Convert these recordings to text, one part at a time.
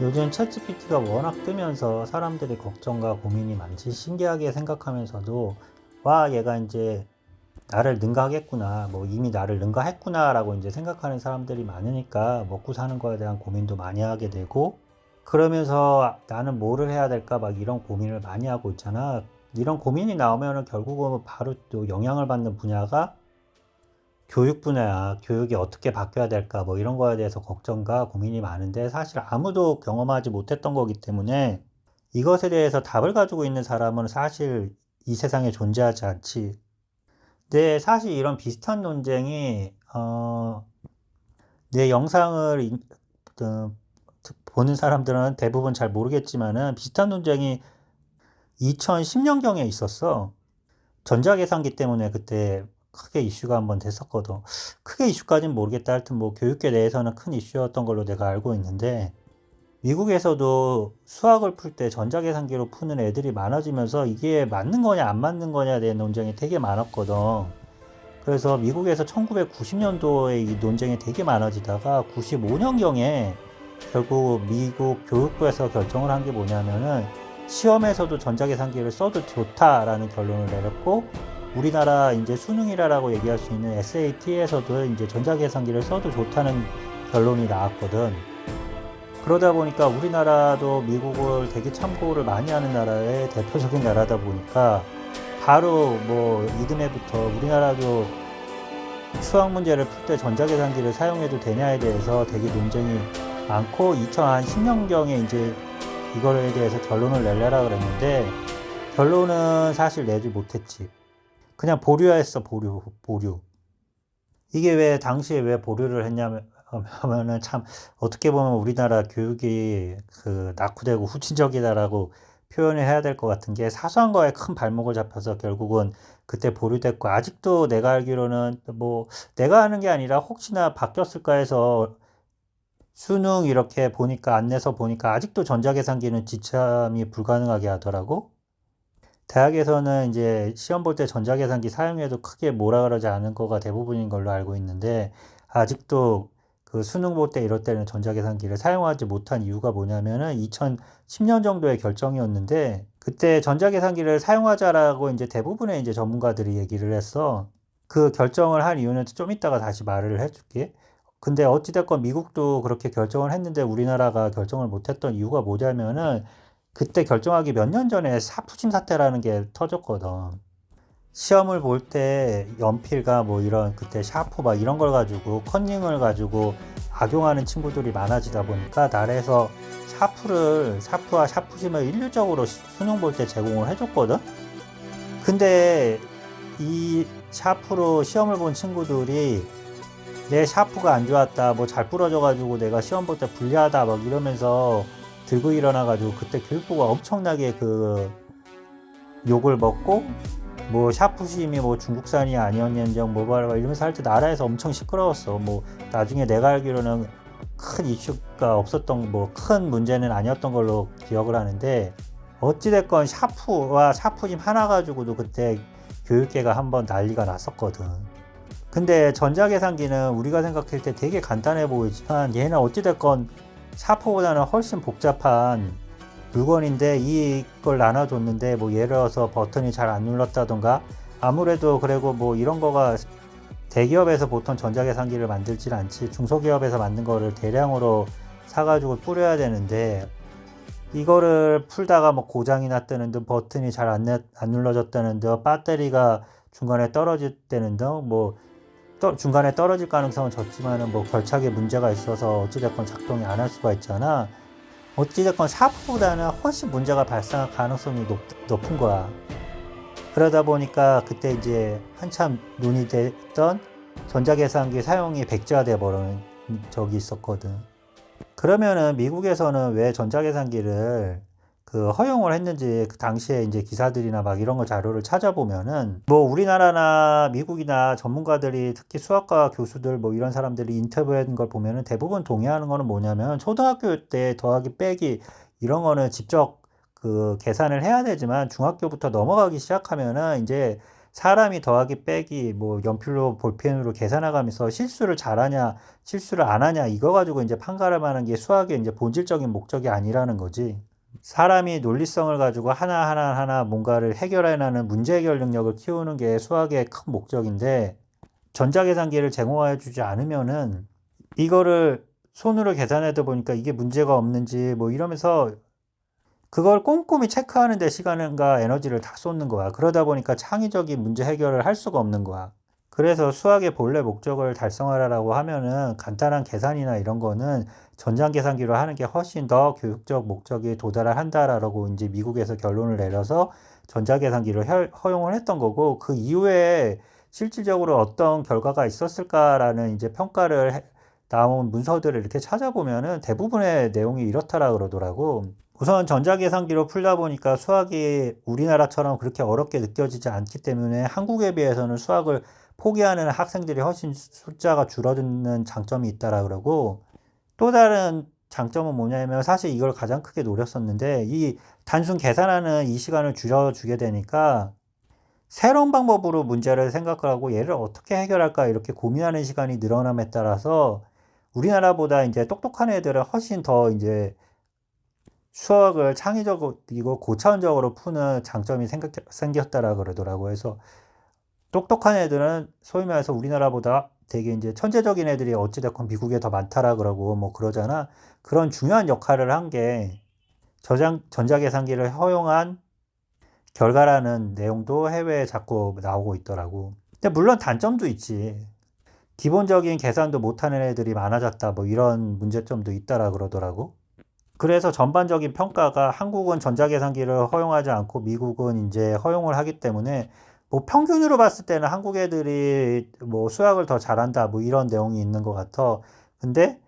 요즘 챗GPT가 워낙 뜨면서 사람들이 걱정과 고민이 많지 신기하게 생각하면서도 와 얘가 이제 나를 능가하겠구나 뭐 이미 나를 능가했구나 라고 이제 생각하는 사람들이 많으니까 먹고 사는 거에 대한 고민도 많이 하게 되고 그러면서 나는 뭐를 해야 될까 막 이런 고민을 많이 하고 있잖아. 이런 고민이 나오면은 결국은 바로 또 영향을 받는 분야가 교육 분야야. 교육이 어떻게 바뀌어야 될까 뭐 이런 거에 대해서 걱정과 고민이 많은데 사실 아무도 경험하지 못했던 거기 때문에 이것에 대해서 답을 가지고 있는 사람은 사실 이 세상에 존재하지 않지. 근데 사실 이런 비슷한 논쟁이 내 영상을 어, 보는 사람들은 대부분 잘 모르겠지만은 비슷한 논쟁이 2010년경에 있었어. 전자계산기 때문에 그때 크게 이슈가 한번 됐었거든. 크게 이슈까지는 모르겠다. 하여튼 뭐 교육계 내에서는 큰 이슈였던 걸로 내가 알고 있는데 미국에서도 수학을 풀 때 전자계산기로 푸는 애들이 많아지면서 이게 맞는 거냐 안 맞는 거냐에 대한 논쟁이 되게 많았거든. 그래서 미국에서 1990년도에 이 논쟁이 되게 많아지다가 95년경에 결국 미국 교육부에서 결정을 한 게 뭐냐면은 시험에서도 전자계산기를 써도 좋다라는 결론을 내렸고 우리나라 이제 수능이라고 얘기할 수 있는 SAT에서도 이제 전자계산기를 써도 좋다는 결론이 나왔거든. 그러다 보니까 우리나라도 미국을 되게 참고를 많이 하는 나라의 대표적인 나라다 보니까 바로 뭐 이듬해부터 우리나라도 수학 문제를 풀 때 전자계산기를 사용해도 되냐에 대해서 되게 논쟁이 많고 2010년경에 이제 이거에 대해서 결론을 내려라 그랬는데 결론은 사실 내지 못했지. 그냥 보류했어, 보류. 이게 왜 당시에 왜 보류를 했냐면은 참 어떻게 보면 우리나라 교육이 그 낙후되고 후진적이다라고 표현을 해야 될 것 같은 게 사소한 거에 큰 발목을 잡혀서 결국은 그때 보류됐고 아직도 내가 알기로는 뭐 내가 하는 게 아니라 혹시나 바뀌었을까 해서 수능 이렇게 보니까 안내서 보니까 아직도 전자계산기는 지참이 불가능하게 하더라고. 대학에서는 이제 시험 볼 때 전자계산기 사용해도 크게 뭐라 그러지 않은 거가 대부분인 걸로 알고 있는데 아직도 그 수능 볼 때 이럴 때는 전자계산기를 사용하지 못한 이유가 뭐냐면은 2010년 정도의 결정이었는데 그때 전자계산기를 사용하자라고 이제 대부분의 이제 전문가들이 얘기를 했어. 그 결정을 한 이유는 좀 이따가 다시 말을 해줄게. 근데 어찌됐건 미국도 그렇게 결정을 했는데 우리나라가 결정을 못했던 이유가 뭐냐면은 그때 결정하기 몇 년 전에 사푸심 사태라는 게 터졌거든. 시험을 볼 때 연필과 뭐 이런 그때 샤프 막 이런 걸 가지고 컨닝을 가지고 악용하는 친구들이 많아지다 보니까 나라에서 샤프와 샤프심을 일률적으로 수능 볼 때 제공을 해줬거든. 근데 이 샤프로 시험을 본 친구들이 내 샤프가 안 좋았다, 뭐 잘 부러져가지고 내가 시험 볼 때 불리하다, 막 이러면서 들고 일어나가지고 그때 교육부가 엄청나게 그 욕을 먹고 뭐 샤프심이 뭐 중국산이 아니었는정 뭐발 이러면서 할 때 나라에서 엄청 시끄러웠어. 뭐 나중에 내가 알기로는 큰 이슈가 없었던 뭐 큰 문제는 아니었던 걸로 기억을 하는데 어찌됐건 샤프와 샤프심 하나 가지고도 그때 교육계가 한번 난리가 났었거든. 근데 전자계산기는 우리가 생각할 때 되게 간단해 보이지만 얘는 어찌됐건 샤프보다는 훨씬 복잡한 물건인데 이걸 나눠줬는데 뭐 예를 들어서 버튼이 잘 안 눌렀다던가 아무래도 그리고 뭐 이런 거가 대기업에서 보통 전자계산기를 만들질 않지 중소기업에서 만든 거를 대량으로 사가지고 뿌려야 되는데 이거를 풀다가 뭐 고장이 났다는 등 버튼이 잘 안 눌러졌다는 등 배터리가 중간에 떨어질 때는 등뭐 중간에 떨어질 가능성은 적지만은 뭐 결착에 문제가 있어서 어찌됐건 작동이 안 할 수가 있잖아. 어찌됐건 샤프보다는 훨씬 문제가 발생할 가능성이 높은 거야. 그러다 보니까 그때 이제 한참 논의됐던 전자계산기 사용이 백지화돼 버린 적이 있었거든. 그러면은 미국에서는 왜 전자계산기를 그 허용을 했는지 그 당시에 이제 기사들이나 막 이런 거 자료를 찾아보면은 뭐 우리나라나 미국이나 전문가들이 특히 수학과 교수들 뭐 이런 사람들이 인터뷰한 걸 보면은 대부분 동의하는 거는 뭐냐면 초등학교 때 더하기 빼기 이런 거는 직접 그 계산을 해야 되지만 중학교부터 넘어가기 시작하면은 이제 사람이 더하기 빼기 뭐 연필로 볼펜으로 계산해가면서 실수를 잘하냐 실수를 안 하냐 이거 가지고 이제 판가름하는 게 수학의 이제 본질적인 목적이 아니라는 거지. 사람이 논리성을 가지고 하나하나 뭔가를 해결해내는 문제 해결 능력을 키우는 게 수학의 큰 목적인데, 전자계산기를 제공해 주지 않으면은 이거를 손으로 계산해도 보니까 이게 문제가 없는지 뭐 이러면서 그걸 꼼꼼히 체크하는 데 시간과 에너지를 다 쏟는 거야. 그러다 보니까 창의적인 문제 해결을 할 수가 없는 거야. 그래서 수학의 본래 목적을 달성하라고 하면은 간단한 계산이나 이런 거는 전자계산기로 하는 게 훨씬 더 교육적 목적이 도달을 한다라고 이제 미국에서 결론을 내려서 전자계산기를 허용을 했던 거고, 그 이후에 실질적으로 어떤 결과가 있었을까라는 이제 나온 문서들을 이렇게 찾아보면은 대부분의 내용이 이렇다라 그러더라고. 우선 전자계산기로 풀다 보니까 수학이 우리나라처럼 그렇게 어렵게 느껴지지 않기 때문에 한국에 비해서는 수학을 포기하는 학생들이 훨씬 숫자가 줄어드는 장점이 있다라 그러고, 또 다른 장점은 뭐냐면 사실 이걸 가장 크게 노렸었는데, 이 단순 계산하는 이 시간을 줄여주게 되니까 새로운 방법으로 문제를 생각하고 얘를 어떻게 해결할까 이렇게 고민하는 시간이 늘어남에 따라서 우리나라보다 이제 똑똑한 애들은 훨씬 더 이제 수학을 창의적이고 고차원적으로 푸는 장점이 생겼다라 그러더라고요. 그래서 똑똑한 애들은 소위 말해서 우리나라보다 되게 이제 천재적인 애들이 어찌됐건 미국에 더 많다라 그러고 뭐 그러잖아. 그런 중요한 역할을 한 게 전자계산기를 허용한 결과라는 내용도 해외에 자꾸 나오고 있더라고. 근데 물론 단점도 있지. 기본적인 계산도 못하는 애들이 많아졌다 뭐 이런 문제점도 있다라 그러더라고. 그래서 전반적인 평가가 한국은 전자계산기를 허용하지 않고 미국은 이제 허용을 하기 때문에 뭐 평균으로 봤을 때는 한국 애들이 뭐 수학을 더 잘한다 뭐 이런 내용이 있는 것 같아. 근데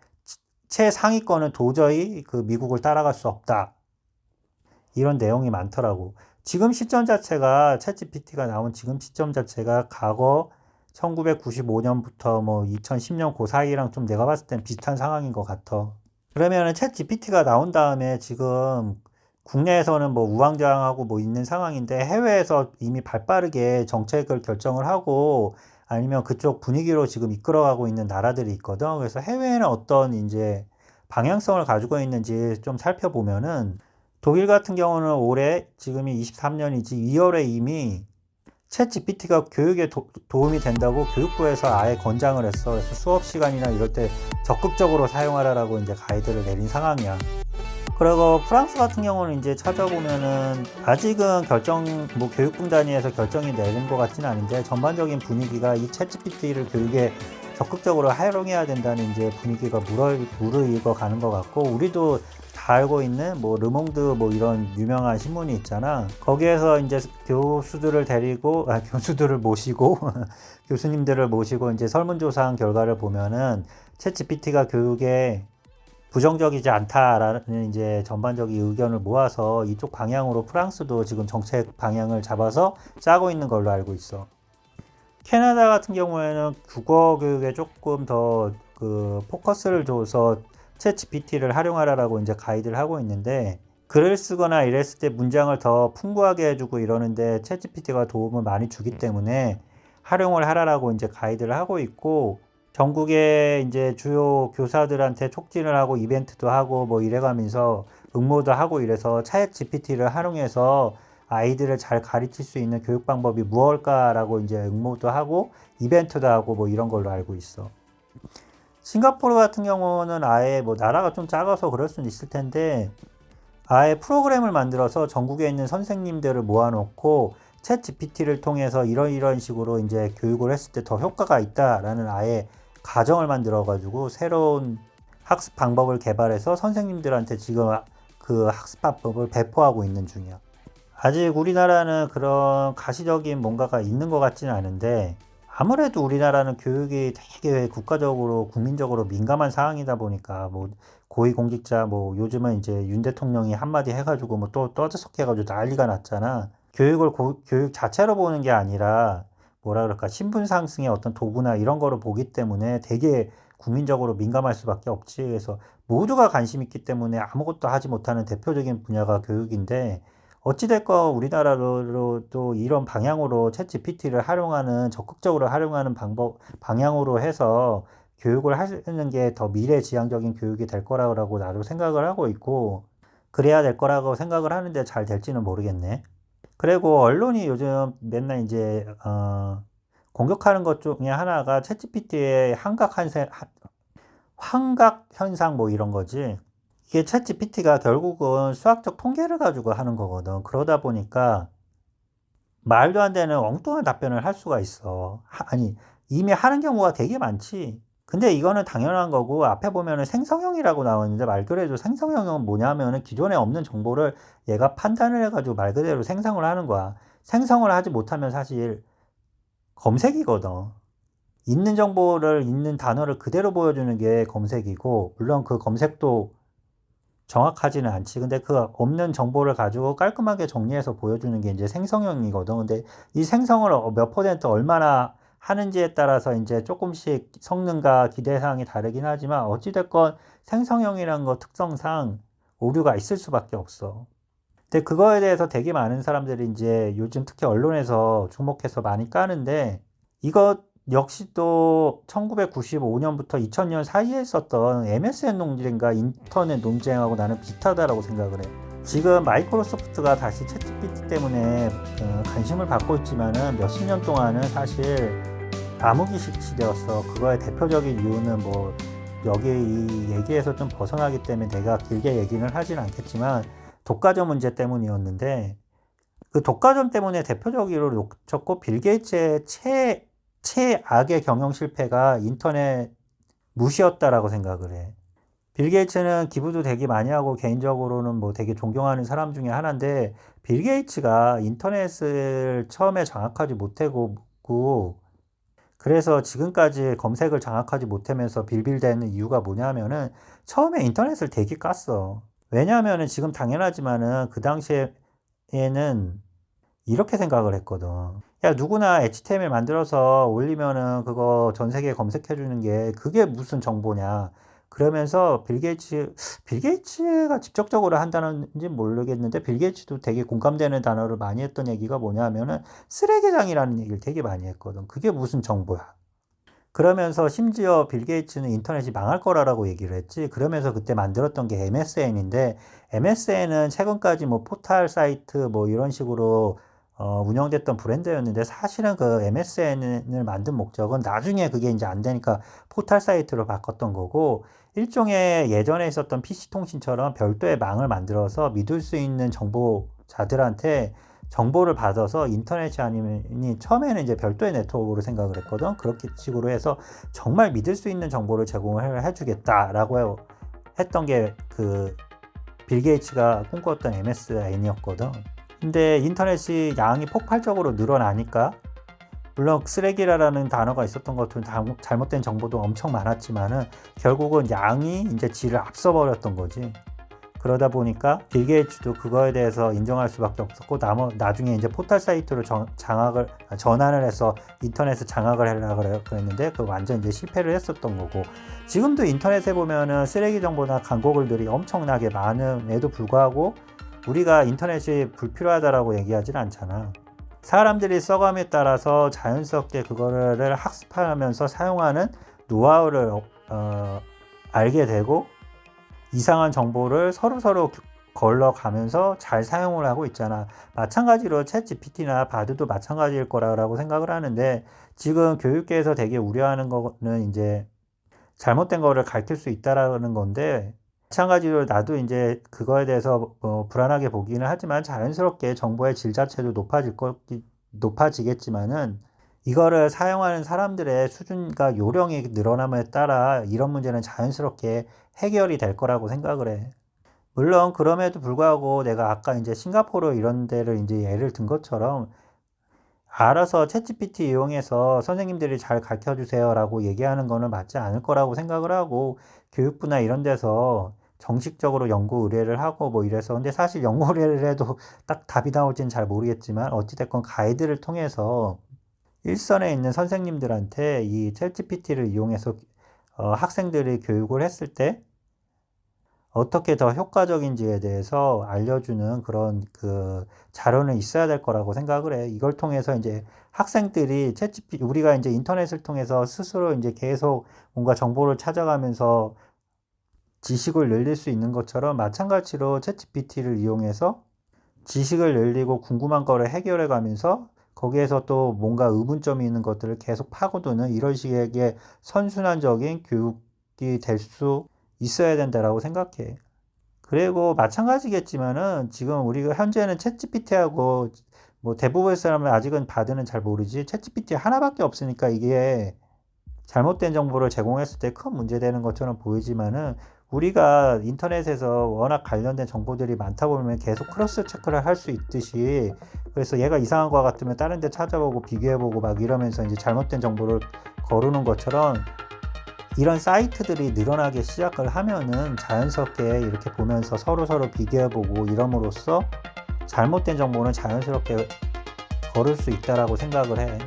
최상위권은 도저히 그 미국을 따라갈 수 없다. 이런 내용이 많더라고. 지금 시점 자체가 챗GPT가 나온 지금 시점 자체가 과거 1995년부터 뭐 2010년 그 사이랑 좀 내가 봤을 땐 비슷한 상황인 것 같아. 그러면은 챗 GPT가 나온 다음에 지금 국내에서는 뭐 우왕좌왕하고 뭐 있는 상황인데, 해외에서 이미 발빠르게 정책을 결정을 하고 아니면 그쪽 분위기로 지금 이끌어가고 있는 나라들이 있거든. 그래서 해외에는 어떤 이제 방향성을 가지고 있는지 좀 살펴보면은, 독일 같은 경우는 올해 지금이 23년이지 2월에 이미 챗 GPT가 교육에 도움이 된다고 교육부에서 아예 권장을 했어. 그래서 수업 시간이나 이럴 때 적극적으로 사용하라라고 이제 가이드를 내린 상황이야. 그리고 프랑스 같은 경우는 이제 찾아보면은 아직은 뭐 교육부 단위에서 결정이 내린 것 같지는 않은데, 전반적인 분위기가 이 챗 GPT를 교육에 적극적으로 활용해야 된다는 이제 분위기가 무르익어 가는 것 같고, 우리도 다 알고 있는 뭐 르몽드 뭐 이런 유명한 신문이 있잖아. 거기에서 이제 교수들을 모시고 교수님들을 모시고 이제 설문조사한 결과를 보면은 챗 GPT가 교육에 부정적이지 않다라는 이제 전반적인 의견을 모아서 이쪽 방향으로 프랑스도 지금 정책 방향을 잡아서 짜고 있는 걸로 알고 있어. 캐나다 같은 경우에는 국어 교육에 조금 더 그 포커스를 줘서 챗 GPT를 활용하라라고 이제 가이드를 하고 있는데, 글을 쓰거나 이랬을 때 문장을 더 풍부하게 해주고 이러는데 챗 GPT가 도움을 많이 주기 때문에 활용을 하라라고 이제 가이드를 하고 있고, 전국의 이제 주요 교사들한테 촉진을 하고 이벤트도 하고 뭐 이래가면서 응모도 하고 이래서 챗 GPT를 활용해서 아이들을 잘 가르칠 수 있는 교육 방법이 무엇일까라고 이제 응모도 하고 이벤트도 하고 뭐 이런 걸로 알고 있어. 싱가포르 같은 경우는 아예 뭐 나라가 좀 작아서 그럴 수는 있을 텐데, 아예 프로그램을 만들어서 전국에 있는 선생님들을 모아놓고 챗 GPT를 통해서 이런 식으로 이제 교육을 했을 때 더 효과가 있다라는 아예 가정을 만들어 가지고 새로운 학습 방법을 개발해서 선생님들한테 지금 그 학습 방법을 배포하고 있는 중이야. 아직 우리나라는 그런 가시적인 뭔가가 있는 것 같지는 않은데, 아무래도 우리나라는 교육이 되게 국가적으로 국민적으로 민감한 상황이다 보니까 뭐 고위공직자 뭐 요즘은 이제 윤 대통령이 한마디 해가지고 뭐 또 떠들썩해가지고 난리가 났잖아. 교육 자체로 보는 게 아니라 뭐라 그럴까, 신분 상승의 어떤 도구나 이런 거를 보기 때문에 되게 국민적으로 민감할 수밖에 없지. 그래서 모두가 관심 있기 때문에 아무것도 하지 못하는 대표적인 분야가 교육인데, 어찌됐건 우리나라로도 이런 방향으로 챗GPT를 적극적으로 활용하는 방향으로 해서 교육을 하는 게 더 미래지향적인 교육이 될 거라고 나도 생각을 하고 있고, 그래야 될 거라고 생각을 하는데 잘 될지는 모르겠네. 그리고 언론이 요즘 맨날 이제, 공격하는 것 중에 하나가 챗GPT의 환각 현상 뭐 이런 거지. 이게 챗GPT가 결국은 수학적 통계를 가지고 하는 거거든. 그러다 보니까 말도 안 되는 엉뚱한 답변을 할 수가 있어. 아니, 이미 하는 경우가 되게 많지. 근데 이거는 당연한 거고, 앞에 보면은 생성형이라고 나오는데, 말 그대로 생성형은 뭐냐면은 기존에 없는 정보를 얘가 판단을 해가지고 말 그대로 생성을 하는 거야. 생성을 하지 못하면 사실 검색이거든. 있는 단어를 그대로 보여주는 게 검색이고, 물론 그 검색도 정확하지는 않지. 근데 그 없는 정보를 가지고 깔끔하게 정리해서 보여주는 게 이제 생성형이거든. 근데 이 생성을 몇 퍼센트 얼마나 하는지에 따라서 이제 조금씩 성능과 기대사항이 다르긴 하지만 어찌됐건 생성형이라는 거 특성상 오류가 있을 수밖에 없어. 근데 그거에 대해서 되게 많은 사람들이 이제 요즘 특히 언론에서 주목해서 많이 까는데, 이거 역시 또 1995년부터 2000년 사이에 있었던 MSN 논쟁과 인터넷 논쟁하고 나는 비슷하다라고 생각을 해. 지금 마이크로소프트가 다시 챗GPT 때문에 관심을 받고 있지만은 몇십 년 동안은 사실 암흑이식 시대였어. 그거의 대표적인 이유는 뭐 여기 이 얘기에서 좀 벗어나기 때문에 내가 길게 얘기는 하진 않겠지만, 독과점 문제 때문이었는데, 그 독과점 때문에 대표적으로 놓쳤고, 빌 게이츠의 최악의 경영 실패가 인터넷 무시였다라고 생각을 해. 빌 게이츠는 기부도 되게 많이 하고 개인적으로는 뭐 되게 존경하는 사람 중에 하나인데, 빌 게이츠가 인터넷을 처음에 장악하지 못하고 그래서 지금까지 검색을 장악하지 못하면서 빌빌대는 이유가 뭐냐면은 처음에 인터넷을 되게 깠어. 왜냐하면은 지금 당연하지만은 그 당시에는 이렇게 생각을 했거든. 야, 누구나 HTML 만들어서 올리면은 그거 전 세계에 검색해 주는 게 그게 무슨 정보냐. 그러면서 빌 게이츠가 직접적으로 한다는지 모르겠는데, 빌 게이츠도 되게 공감되는 단어를 많이 했던 얘기가 뭐냐면은 쓰레기장이라는 얘기를 되게 많이 했거든. 그게 무슨 정보야. 그러면서 심지어 빌 게이츠는 인터넷이 망할 거라고 얘기를 했지. 그러면서 그때 만들었던 게 MSN인데, MSN은 최근까지 뭐 포털 사이트 뭐 이런 식으로 운영됐던 브랜드였는데, 사실은 그 MSN을 만든 목적은 나중에 그게 이제 안 되니까 포털 사이트로 바꿨던 거고, 일종의 예전에 있었던 PC 통신처럼 별도의 망을 만들어서 믿을 수 있는 정보자들한테 정보를 받아서, 인터넷이 아니면 처음에는 이제 별도의 네트워크로 생각을 했거든. 그렇게 식으로 해서 정말 믿을 수 있는 정보를 제공을 해주겠다라고 했던 게 그 빌 게이츠가 꿈꿨던 MSN이었거든. 근데 인터넷이 양이 폭발적으로 늘어나니까, 물론 쓰레기라는 단어가 있었던 것도 잘못된 정보도 엄청 많았지만은 결국은 양이 이제 질을 앞서버렸던 거지. 그러다 보니까 빌 게이츠도 그거에 대해서 인정할 수밖에 없었고, 나중에 이제 포털 사이트로 전환을 해서 인터넷을 장악을 하려고 그랬는데, 그 완전 이제 실패를 했었던 거고, 지금도 인터넷에 보면은 쓰레기 정보나 광고글들이 엄청나게 많음에도 불구하고 우리가 인터넷이 불필요하다라고 얘기하지는 않잖아. 사람들이 써감에 따라서 자연스럽게 그거를 학습하면서 사용하는 노하우를 알게 되고, 이상한 정보를 서로 걸러가면서 잘 사용을 하고 있잖아. 마찬가지로 챗 GPT나 바드도 마찬가지일 거라고 생각을 하는데, 지금 교육계에서 되게 우려하는 거는 이제 잘못된 거를 가르칠 수 있다라는 건데, 마찬가지로 나도 이제 그거에 대해서 불안하게 보기는 하지만, 자연스럽게 정보의 질 자체도 높아지겠지만은, 이거를 사용하는 사람들의 수준과 요령이 늘어남에 따라 이런 문제는 자연스럽게 해결이 될 거라고 생각을 해. 물론 그럼에도 불구하고 내가 아까 이제 싱가포르 이런 데를 이제 예를 든 것처럼, 알아서 챗GPT 이용해서 선생님들이 잘 가르쳐 주세요라고 얘기하는 거는 맞지 않을 거라고 생각을 하고, 교육부나 이런 데서 정식적으로 연구 의뢰를 하고 뭐 이래서, 근데 사실 연구 의뢰를 해도 딱 답이 나올지는 잘 모르겠지만, 어찌됐건 가이드를 통해서 일선에 있는 선생님들한테 이 챗GPT를 이용해서 학생들이 교육을 했을 때 어떻게 더 효과적인지에 대해서 알려주는 그런 그 자료는 있어야 될 거라고 생각을 해. 이걸 통해서 이제 학생들이 우리가 이제 인터넷을 통해서 스스로 이제 계속 뭔가 정보를 찾아가면서 지식을 늘릴 수 있는 것처럼 마찬가지로 챗GPT를 이용해서 지식을 늘리고 궁금한 거를 해결해 가면서 거기에서 또 뭔가 의문점이 있는 것들을 계속 파고드는 이런 식의 선순환적인 교육이 될 수 있어야 된다라고 생각해. 그리고 마찬가지겠지만은 지금 우리가 현재는 챗GPT하고 뭐 대부분의 사람은 아직은 바드는 잘 모르지 챗GPT 하나밖에 없으니까 이게 잘못된 정보를 제공했을 때 큰 문제되는 것처럼 보이지만은 우리가 인터넷에서 워낙 관련된 정보들이 많다 보면 계속 크로스 체크를 할 수 있듯이 그래서 얘가 이상한 것 같으면 다른 데 찾아보고 비교해보고 막 이러면서 이제 잘못된 정보를 거르는 것처럼 이런 사이트들이 늘어나기 시작을 하면은 자연스럽게 이렇게 보면서 서로 비교해보고 이럼으로써 잘못된 정보는 자연스럽게 거를 수 있다라고 생각을 해.